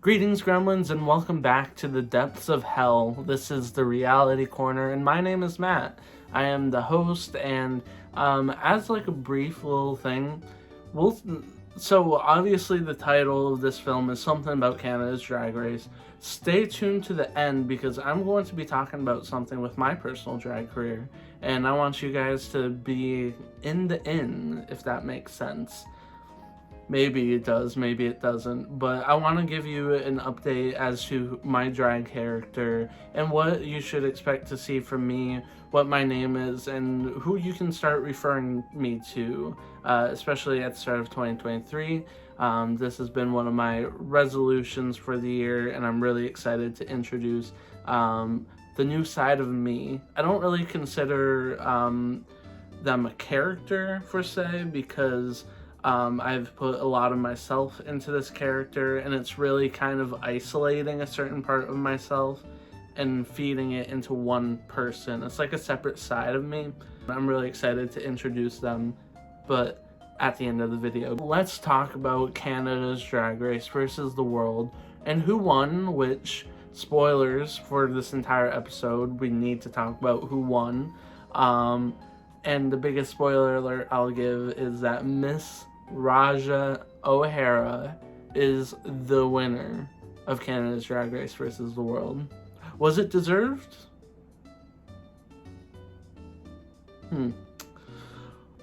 Greetings, gremlins, and welcome back to the depths of hell. This is the Reality Corner, and my name is Matt. I am the host, and as like a brief little thing, so obviously the title of this film is something about Canada's Drag Race. Stay tuned to the end because I'm going to be talking about something with my personal drag career, and I want you guys to be in the in, if that makes sense. Maybe it does, maybe it doesn't, but I want to give you an update as to my drag character and what you should expect to see from me, what my name is, and who you can start referring me to, especially at the start of 2023. This has been one of my resolutions for the year, and I'm really excited to introduce the new side of me. I don't really consider them a character, per se, because I've put a lot of myself into this character, and it's really kind of isolating a certain part of myself and feeding it into one person. It's like a separate side of me. I'm really excited to introduce them, but at the end of the video, let's talk about Canada's Drag Race versus the world and who won, which, spoilers for this entire episode, we need to talk about who won. And the biggest spoiler alert I'll give is that Miss Raja O'Hara is the winner of Canada's Drag Race versus the world. Was it deserved?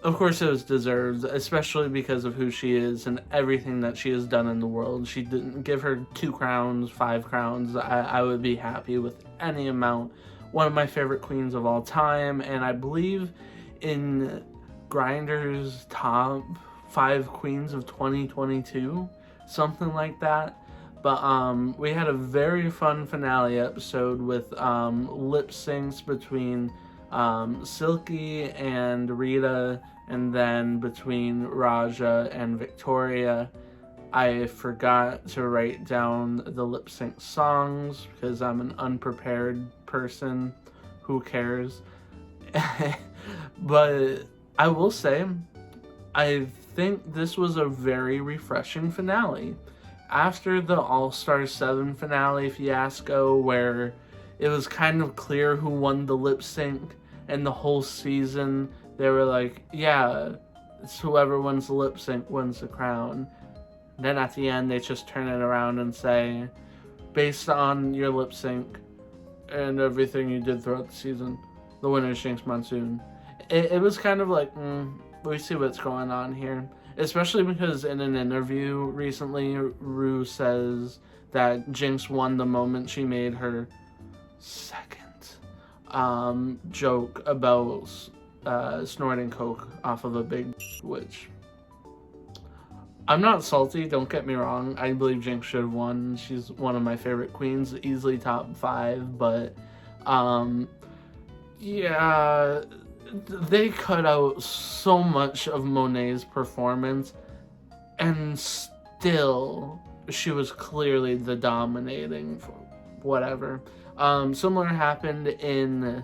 Of course it was deserved, especially because of who she is and everything that she has done in the world. She didn't give her 2 crowns, 5 crowns. I would be happy with any amount. One of my favorite queens of all time, and I believe in Grindr's top 5 queens of 2022, something like that. But we had a very fun finale episode with lip syncs between Silky and Rita, and then between Raja and Victoria. I forgot to write down the lip sync songs because I'm an unprepared person. Who cares? But I will say, I think this was a very refreshing finale. After the All-Star 7 finale fiasco, where it was kind of clear who won the lip sync, and the whole season they were like, yeah, it's whoever wins the lip sync wins the crown. Then at the end they just turn it around and say, based on your lip sync and everything you did throughout the season, the winner is Jinx Monsoon. It was kind of like, we see what's going on here. Especially because in an interview recently, Rue says that Jinx won the moment she made her second joke about snorting coke off of a big, which I'm not salty, don't get me wrong. I believe Jinx should have won. She's one of my favorite queens, easily top 5, but yeah, they cut out so much of Monet's performance, and still she was clearly the dominating whatever. Similar happened in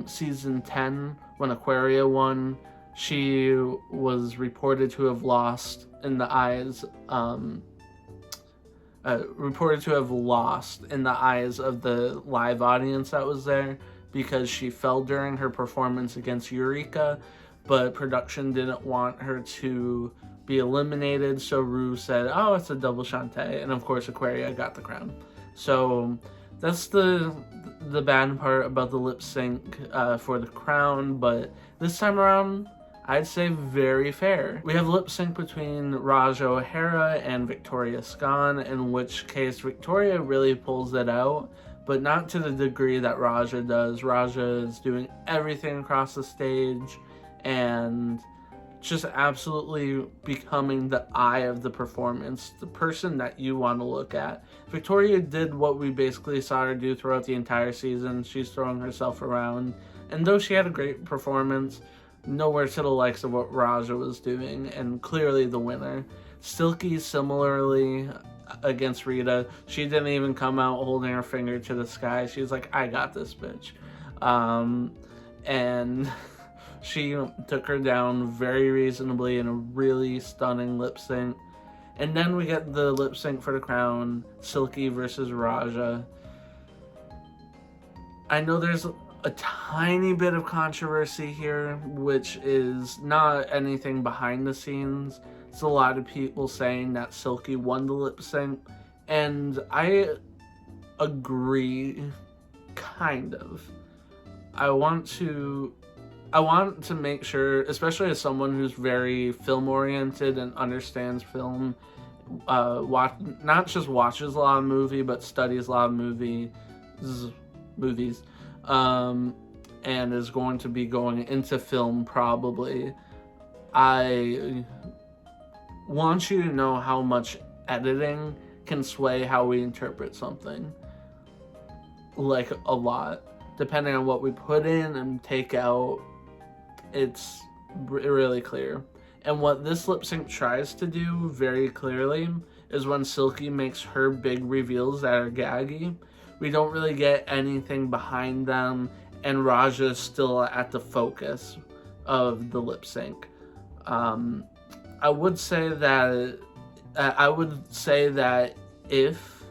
season 10 when Aquaria won. She was reported to have lost in the eyes of the live audience that was there, because she fell during her performance against Eureka, but production didn't want her to be eliminated, so Rue said, oh, it's a double Shantae, and of course Aquaria got the crown. So that's the bad part about the lip sync for the crown, but this time around, I'd say very fair. We have lip sync between Raja O'Hara and Victoria Scone, in which case Victoria really pulls it out, but not to the degree that Raja does. Raja is doing everything across the stage and just absolutely becoming the eye of the performance, the person that you want to look at. Victoria did what we basically saw her do throughout the entire season. She's throwing herself around, and though she had a great performance, nowhere to the likes of what Raja was doing, and clearly the winner. Silky similarly against Rita, she didn't even come out holding her finger to the sky. She was like, I got this bitch. And she took her down very reasonably in a really stunning lip sync. And then we get the lip sync for the crown, Silky versus Raja. I know there's a tiny bit of controversy here, which is not anything behind the scenes. It's a lot of people saying that Silky won the lip sync, and I agree, kind of. I want to make sure, especially as someone who's very film oriented and understands film, not just watches a lot of movies, but studies a lot of movies, and is going to be going into film probably. I want you to know how much editing can sway how we interpret something. Like, a lot. Depending on what we put in and take out, it's really clear. And what this lip sync tries to do very clearly is when Silky makes her big reveals that are gaggy, we don't really get anything behind them, and Raja is still at the focus of the lip sync. I would say that if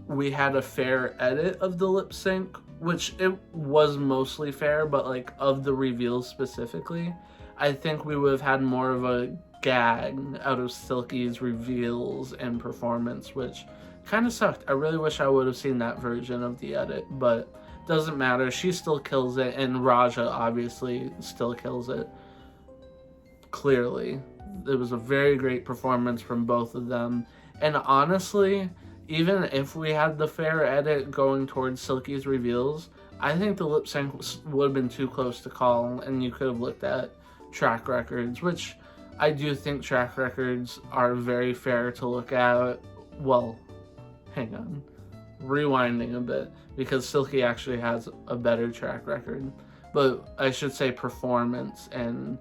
we had a fair edit of the lip sync, which it was mostly fair, but like of the reveals specifically, I think we would have had more of a gag out of Silky's reveals and performance, which kind of sucked. I really wish I would have seen that version of the edit, but doesn't matter. She still kills it, and Raja obviously still kills it. Clearly. It was a very great performance from both of them. And honestly, even if we had the fair edit going towards Silky's reveals, I think the lip sync would have been too close to call, and you could have looked at track records, which I do think track records are very fair to look at. Well, hang on. Rewinding a bit, because Silky actually has a better track record. But I should say performance and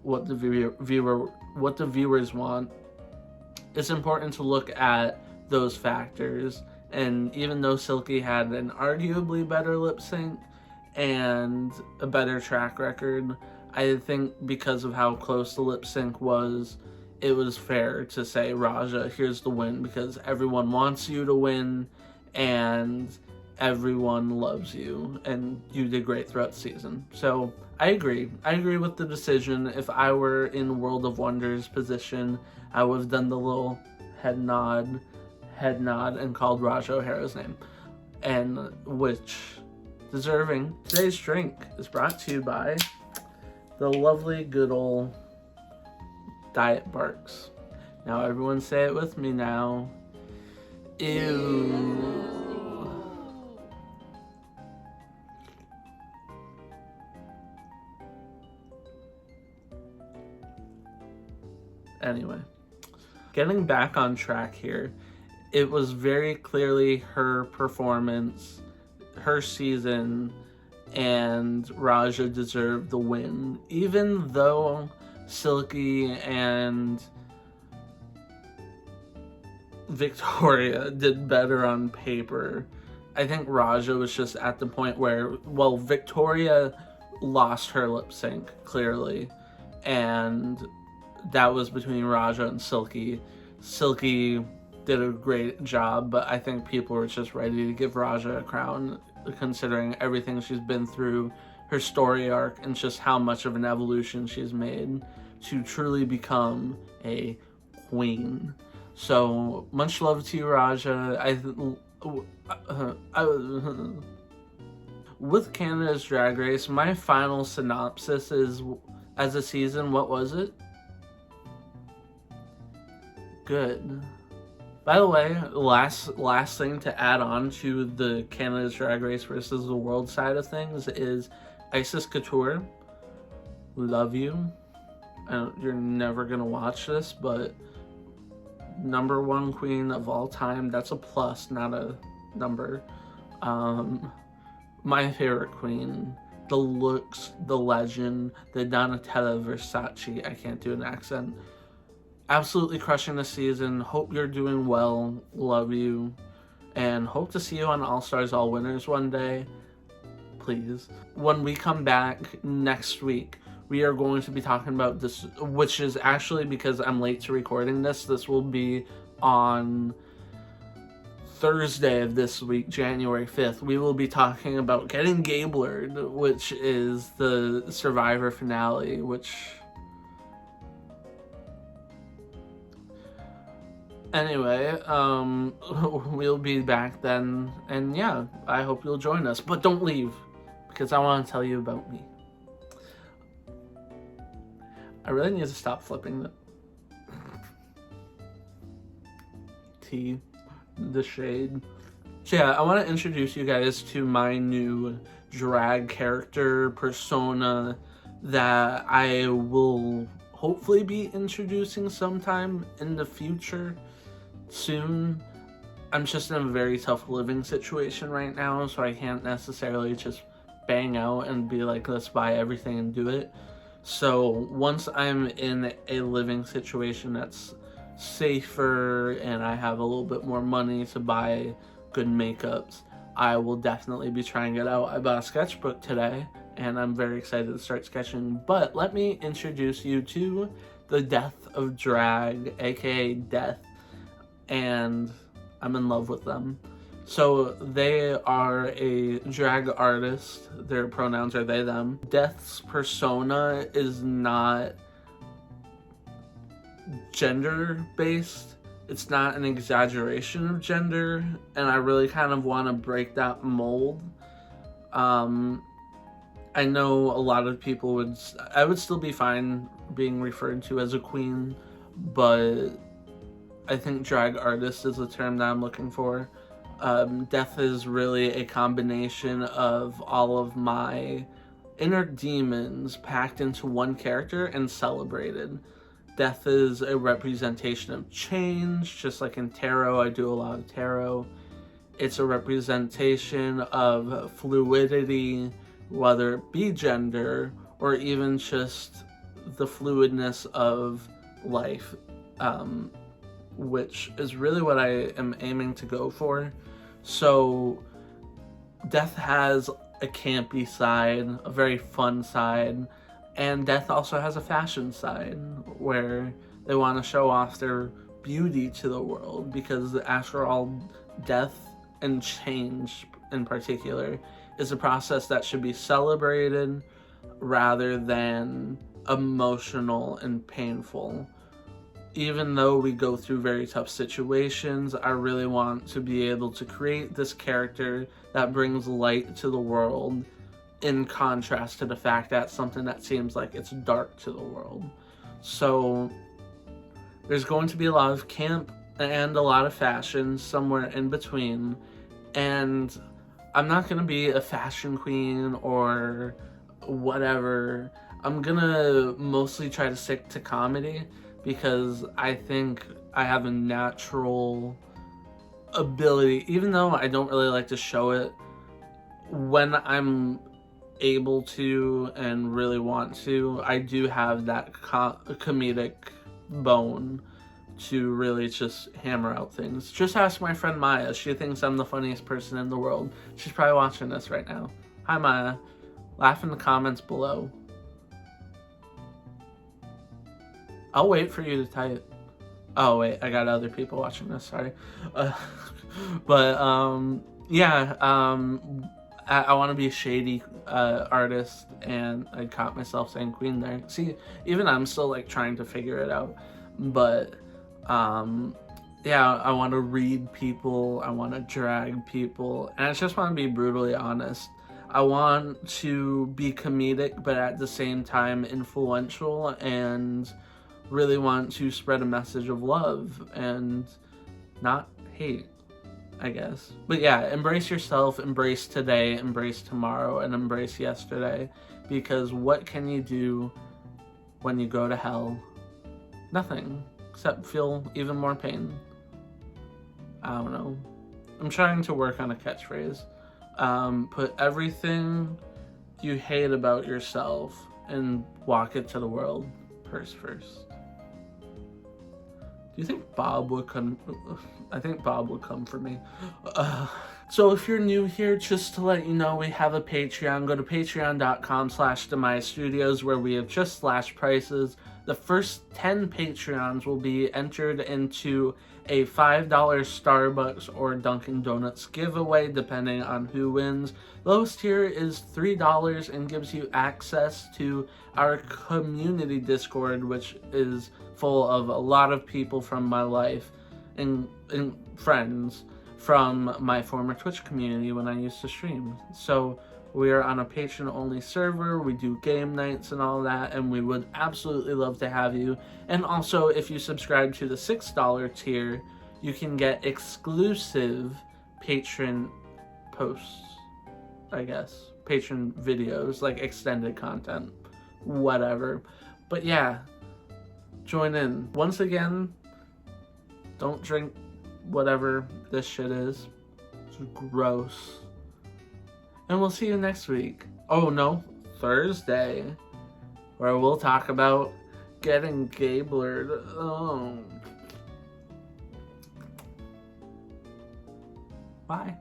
what the viewers want. It's important to look at those factors, and even though Silky had an arguably better lip sync and a better track record, I think because of how close the lip sync was, it was fair to say, Raja, here's the win, because everyone wants you to win and everyone loves you, and you did great throughout the season. So I agree with the decision. If I were in World of Wonder's position, I would have done the little head nod and called Raja O'Hara's name, and which deserving. Today's drink is brought to you by the lovely good old Diet Barks. Now everyone say it with me now. Ew. Anyway, getting back on track here, it was very clearly her performance, her season, and Raja deserved the win. Even though Silky and Victoria did better on paper, I think Raja was just at the point where, well, Victoria lost her lip sync, clearly, and that was between Raja and Silky. Silky did a great job, but I think people were just ready to give Raja a crown, considering everything she's been through, her story arc, and just how much of an evolution she's made to truly become a queen. So, much love to you, Raja. With Canada's Drag Race, my final synopsis is, as a season, what was it? Good. By the way, last thing to add on to the Canada's Drag Race versus the world side of things is Isis Couture. Love you. You're never gonna watch this, but #1 queen of all time. That's a plus, not a number. My favorite queen. The looks, the legend, the Donatella Versace. I can't do an accent. Absolutely crushing the season. Hope you're doing well. Love you. And hope to see you on All Stars All Winners one day. Please. When we come back next week, we are going to be talking about this, which is actually, because I'm late to recording this will be on Thursday of this week, January 5th. We will be talking about Getting Gablered, which is the Survivor finale, which... Anyway, we'll be back then, and yeah, I hope you'll join us. But don't leave, because I want to tell you about me. I really need to stop flipping the shade. So yeah, I want to introduce you guys to my new drag character persona that I will hopefully be introducing sometime in the future. Soon. I'm just in a very tough living situation right now, so I can't necessarily just bang out and be like, let's buy everything and do it. So once I'm in a living situation that's safer and I have a little bit more money to buy good makeups, I will definitely be trying it out. I bought a sketchbook today and I'm very excited to start sketching, but let me introduce you to the Death of Drag, aka Death, and I'm in love with them. So they are a drag artist. Their pronouns are they, them. Death's persona is not gender-based. It's not an exaggeration of gender, and I really kind of want to break that mold. I know a lot of people I would still be fine being referred to as a queen, but I think drag artist is the term that I'm looking for. Death is really a combination of all of my inner demons packed into one character and celebrated. Death is a representation of change, just like in tarot. I do a lot of tarot. It's a representation of fluidity, whether it be gender or even just the fluidness of life, which is really what I am aiming to go for. So Death has a campy side, a very fun side, and Death also has a fashion side where they want to show off their beauty to the world, because after all, death and change in particular is a process that should be celebrated rather than emotional and painful. Even though we go through very tough situations, I really want to be able to create this character that brings light to the world, in contrast to the fact that something that seems like it's dark to the world. So there's going to be a lot of camp and a lot of fashion somewhere in between, and I'm not going to be a fashion queen or whatever. I'm going to mostly try to stick to comedy, because I think I have a natural ability, even though I don't really like to show it, when I'm able to and really want to, I do have that comedic bone to really just hammer out things. Just ask my friend Maya. She thinks I'm the funniest person in the world. She's probably watching this right now. Hi Maya. Laugh in the comments below. I'll wait for you to type. Oh wait, I got other people watching this, sorry. Yeah, I want to be a shady artist, and I caught myself saying queen there. See, even I'm still like trying to figure it out. But yeah, I want to read people, I want to drag people, and I just want to be brutally honest. I want to be comedic, but at the same time influential, and really want to spread a message of love and not hate, I guess. But yeah, embrace yourself, embrace today, embrace tomorrow, and embrace yesterday, because what can you do when you go to hell? Nothing, except feel even more pain. I don't know. I'm trying to work on a catchphrase. Put everything you hate about yourself and walk it to the world first. Do you think Bob would come? I think Bob would come for me. So if you're new here, just to let you know, we have a Patreon. Go to patreon.com/Demize Studios, where we have just slashed prices. The first 10 Patreons will be entered into a $5 Starbucks or Dunkin' Donuts giveaway, depending on who wins. Lowest tier is $3 and gives you access to our community Discord, which is full of a lot of people from my life and friends from my former Twitch community when I used to stream. So we are on a patron-only server, we do game nights and all that, and we would absolutely love to have you. And also, if you subscribe to the $6 tier, you can get exclusive patron posts, I guess. Patron videos, like extended content, whatever. But yeah, join in. Once again, don't drink whatever this shit is. It's gross. And we'll see you next week. Oh no, Thursday, where we'll talk about getting gay-blurred. Oh. Bye.